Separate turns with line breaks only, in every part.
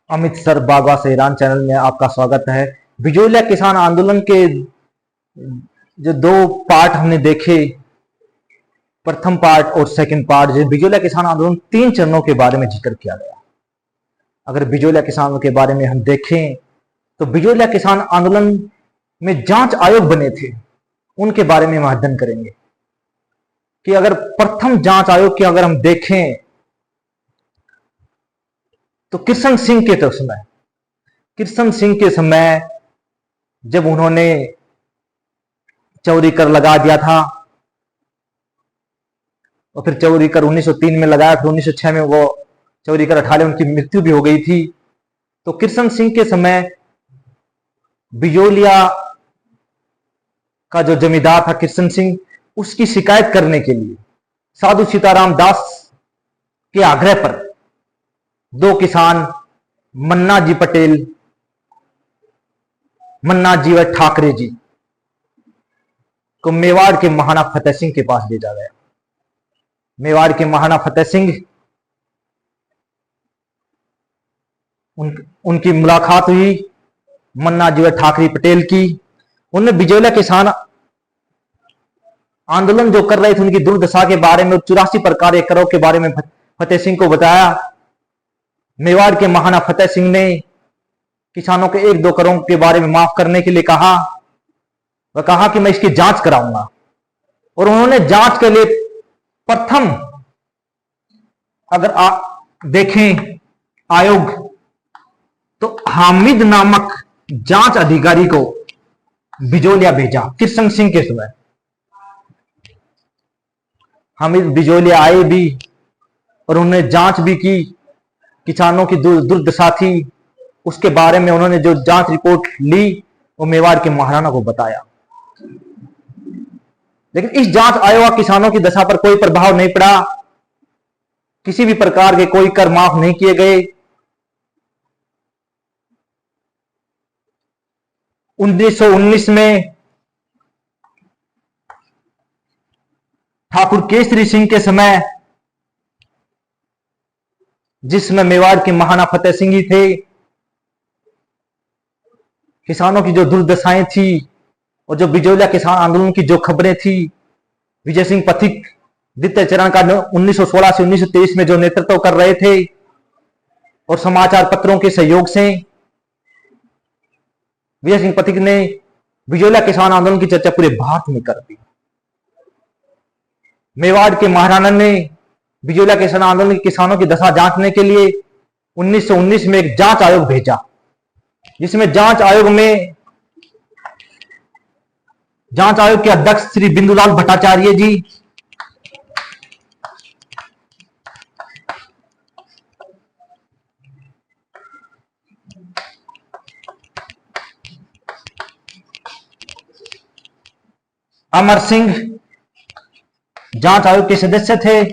Amit sir बागवा से Iran channel में आपका स्वागत है। बिजोलिया किसान आंदोलन के जो दो पार्ट हमने देखे, प्रथम पार्ट और सेकंड पार्ट, जो बिजोलिया किसान आंदोलन 3 चरणों के बारे में जिक्र किया गया। अगर बिजोलिया किसानों के बारे में हम देखें तो बिजोलिया किसान आंदोलन में जांच आयोग बने थे, उनके बारे में हम अध्ययन करेंगे कि अगर प्रथम जांच आयोग की अगर हम देखें तो कृष्ण सिंह के समय जब उन्होंने चौरी कर लगा दिया था और फिर चौरी कर 1903 में लगाया, फिर 1906 में वो चौरी कर हटा ले, उनकी मृत्यु भी हो गई थी। तो कृष्ण सिंह के समय बिजोलिया का जो जमींदार था कृष्ण सिंह, उसकी शिकायत करने के लिए साधु सीताराम दास के आग्रह पर दो किसान मन्ना जी पटेल, मन्ना जी व ठाकरे जी को मेवाड़ के महाराणा फतेह सिंह के पास भेजा गया। मेवाड़ के महाराणा फतेह सिंह, उनकी मुलाकात हुई मन्ना जी व ठाकरे पटेल की। उन्होंने बिजोलिया किसान आंदोलन जो कर रहे थे उनकी दुर्दशा के बारे में, 84 प्रकार एक करोड़ के बारे में फतेह सिंह को बताया। मेवाड़ के महाराणा फतेह सिंह ने किसानों के 1-2 करोड़ के बारे में माफ करने के लिए कहा। वह कहा कि मैं इसकी जांच कराऊंगा, और उन्होंने जांच के लिए प्रथम अगर देखें आयोग तो हामिद नामक जांच अधिकारी को बिजोलिया भेजा कृष्ण सिंह के समय। हामिद बिजोलिया आए भी और उन्होंने जांच भी की, किसानों की दुर्दशा थी उसके बारे में उन्होंने जो जांच रिपोर्ट ली वो मेवाड़ के महाराणा को बताया। लेकिन इस जांच आयोग किसानों की दशा पर कोई प्रभाव नहीं पड़ा, किसी भी प्रकार के कोई कर माफ नहीं किए गए। 1919 में ठाकुर केसरी सिंह के समय, जिसमें मेवाड़ के महाराणा फतेह सिंह ही थे, किसानों की जो दुर्दशाएं थी और जो बिजोलिया किसान आंदोलन की जो खबरें थी, विजय सिंह पथिक द्वितीय चरण का 1916 से 1923 में जो नेतृत्व कर रहे थे, और समाचार पत्रों के सहयोग से विजय सिंह पथिक ने बिजोलिया किसान आंदोलन की चर्चा पूरे भारत में कर दी। मेवाड़ के महाराणा ने बिजोलिया किसान आंदोलन के किसानों की दशा जांचने के लिए 1919 में एक जांच आयोग भेजा, जिसमें जांच आयोग के अध्यक्ष श्री बिंदुलाल भट्टाचार्य जी, अमर सिंह जांच आयोग के सदस्य थे,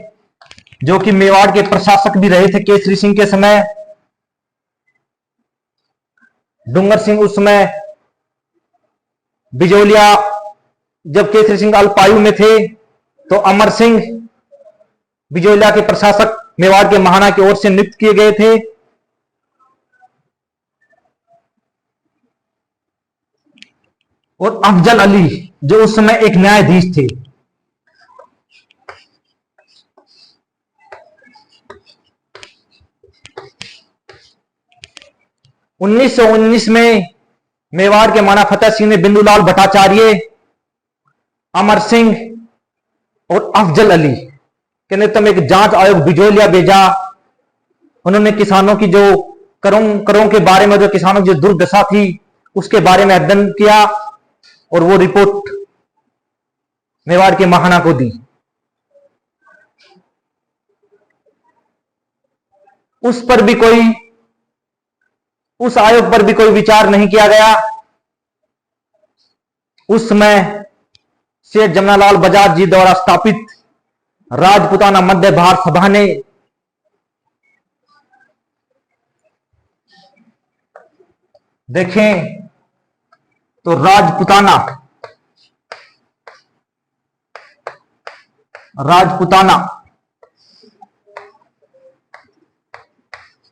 जो कि मेवाड़ के प्रशासक भी रहे थे केसरी सिंह के समय। डूंगर सिंह उस समय बिजोलिया जब केसरी सिंह अल्पायु में थे, तो अमर सिंह बिजोलिया के प्रशासक मेवाड़ के महाराणा की ओर से नियुक्त किए गए थे। और अफजल अली जो उस समय एक न्यायाधीश थे। उन्नीस में मेवाड़ के महाराणा फतेह सिंह ने बिंदुलाल भट्टाचार्य, अमर सिंह और अफजल अली के नेतृत्व में एक जांच आयोग बिजोलिया भेजा। उन्होंने किसानों की जो करों के बारे में, जो किसानों की जो दुर्दशा थी उसके बारे में अध्ययन किया, और वो रिपोर्ट मेवाड़ के महाराणा को दी। उस आयोग पर भी कोई विचार नहीं किया गया। उस समय सेठ जमनालाल बजाज जी द्वारा स्थापित राजपूताना मध्य भारत सभा ने देखें तो राजपूताना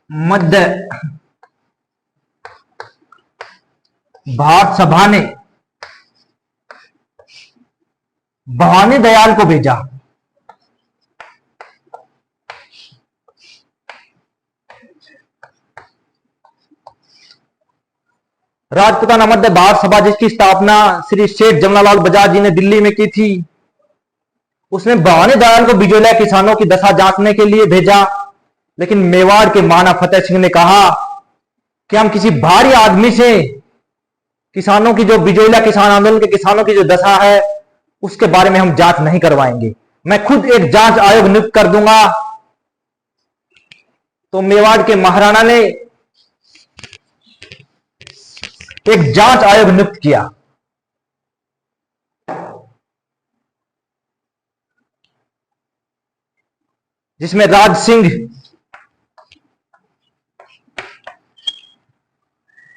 मध्य भारत सभा ने भवानी दयाल को भेजा। राजपूताना मध्य भारत सभा जिसकी स्थापना श्री सेठ जमनालाल बजाज जी ने दिल्ली में की थी, उसने भवानी दयाल को बिजोलिया किसानों की दशा जांचने के लिए भेजा। लेकिन मेवाड़ के महाना फतेह सिंह ने कहा कि हम किसी भारी आदमी से किसानों की जो बिजोलिया किसान आंदोलन के किसानों की जो दशा है उसके बारे में हम जांच नहीं करवाएंगे, मैं खुद एक जांच आयोग नियुक्त कर दूंगा। तो मेवाड़ के महाराणा ने एक जांच आयोग नियुक्त किया। जिसमें राज सिंह,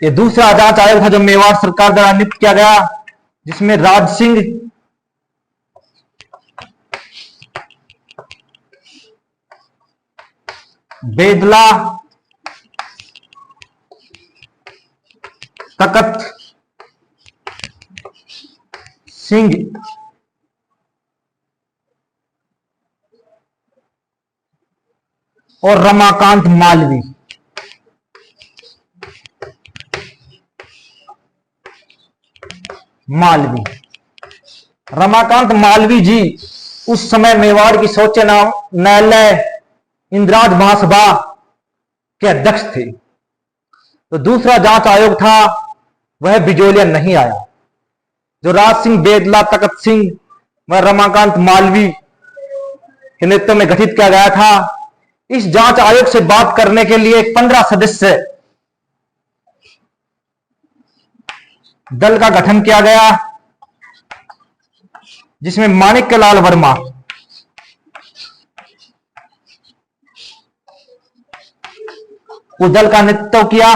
ये दूसरा जांच आयोग था जो मेवाड़ सरकार द्वारा नियुक्त किया गया, जिसमें राज सिंह, बेदला, तकत सिंह और रमाकांत मालवी रमाकांत मालवी जी उस समय मेवाड़ की सोचे न्यायालय इंदिराज महासभा के अध्यक्ष थे। तो दूसरा जांच आयोग था वह बिजोलिया नहीं आया, जो राज सिंह, बेदला, तकत सिंह व रमाकांत मालवी के नेतृत्व में गठित किया गया था। इस जांच आयोग से बात करने के लिए 15 सदस्य दल का गठन किया गया, जिसमें माणिक्यलाल वर्मा, उस दल का नेतृत्व किया।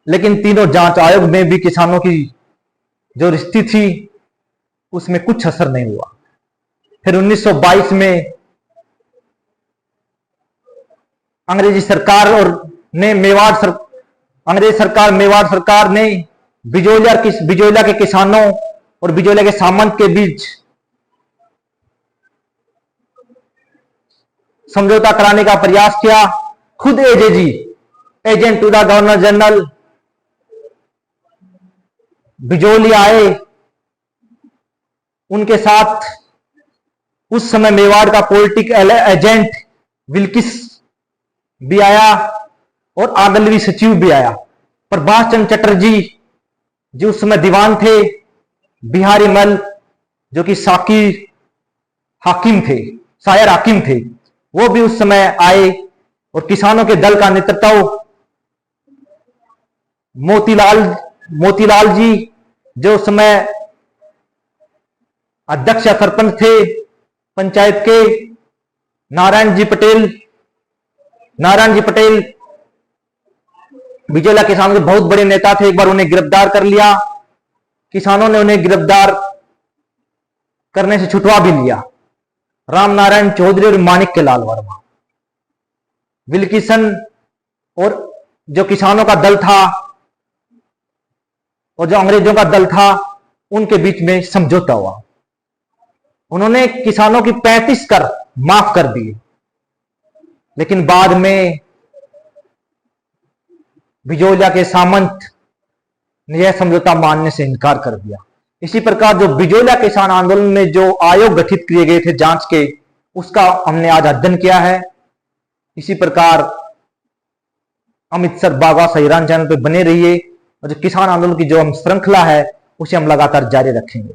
लेकिन तीनों जांच आयोग में भी किसानों की जो स्थिति थी उसमें कुछ असर नहीं हुआ। फिर 1922 में अंग्रेजी सरकार मेवाड़ सरकार ने बिजोलिया के किसानों और बिजोलिया के सामंत के बीच समझौता कराने का प्रयास किया। खुद AGG, agent to the governor general, Bijolia आए, उनके साथ उस समय मेवाड़ का पॉलिटिकल एजेंट विल्किस भी आया और आगलवी सचिव भी आया। प्रभाष चंद्र चटर्जी जो उस समय दीवान थे, बिहारी मल जो कि शायर हाकिम थे, वो भी उस समय आए। और किसानों के दल का नेतृत्व मोतीलाल जी जो उस समय अध्यक्ष या सरपंच थे पंचायत के, नारायण जी पटेल बिजोलिया किसानों के बहुत बड़े नेता थे। एक बार उन्हें गिरफ्तार कर लिया, किसानों ने उन्हें गिरफ्तार करने से छुटवा भी लिया। राम नारायण चौधरी और माणिक्यलाल वर्मा, विल्किसन और जो किसानों का दल था और जो अंग्रेजों का दल था, उनके बीच में समझौता हुआ। उन्होंने किसानों की 35 कर माफ कर दिए, लेकिन बाद में बिजोलिया के सामंत ने यह समझौता मानने से इनकार कर दिया। इसी प्रकार जो बिजोलिया किसान आंदोलन में जो आयोग गठित किए गए थे जांच के, उसका हमने आज अध्ययन किया है। इसी प्रकार अमृतसर बाबा सहीरान चैनल पर बने रहिए और जो किसान आंदोलन की जो हम श्रृंखला है उसे हम लगातार जारी रखेंगे।